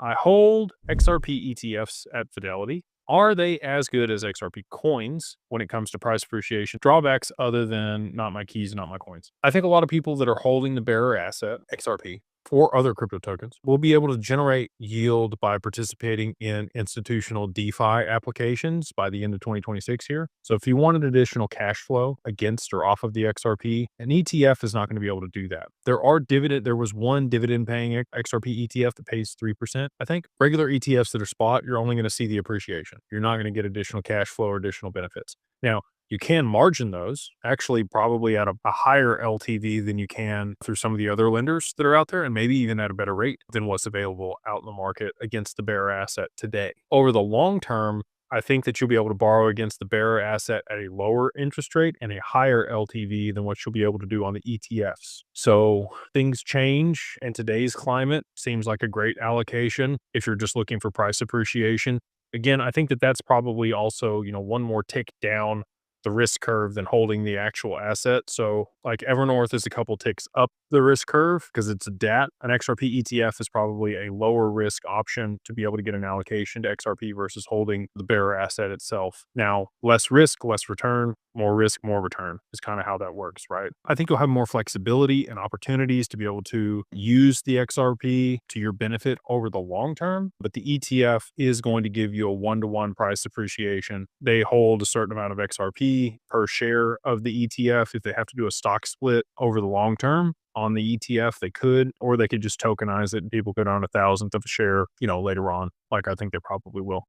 I hold XRP ETFs at Fidelity. Are they as good as XRP coins when it comes to price appreciation? Drawbacks other than not my keys, not my coins. I think a lot of people that are holding the bearer asset, XRP, or other crypto tokens will be able to generate yield by participating in institutional DeFi applications by the end of 2026 here. So if you want an additional cash flow against or off of the XRP, an ETF is not going to be able to do that. There was one dividend paying XRP ETF that pays 3%. I think regular ETFs that are spot, you're only going to see the appreciation. You're not going to get additional cash flow or additional benefits. Now, you can margin those actually probably at a higher LTV than you can through some of the other lenders that are out there, and maybe even at a better rate than what's available out in the market against the bearer asset today. Over the long term, I think that you'll be able to borrow against the bearer asset at a lower interest rate and a higher LTV than what you'll be able to do on the ETFs. So things change, and today's climate seems like a great allocation if you're just looking for price appreciation. Again, I think that that's probably also, one more tick down the risk curve than holding the actual asset. So like Evernorth is a couple ticks up the risk curve because it's a DAT. An XRP ETF is probably a lower risk option to be able to get an allocation to XRP versus holding the bearer asset itself. Now, less risk, less return, more risk, more return is kind of how that works, right? I think you'll have more flexibility and opportunities to be able to use the XRP to your benefit over the long term, but the ETF is going to give you a one-to-one price appreciation. They hold a certain amount of XRP per share of the ETF. If they have to do a stock split over the long term on the ETF, they could, or they could just tokenize it and people could own a thousandth of a share, later on, like I think they probably will.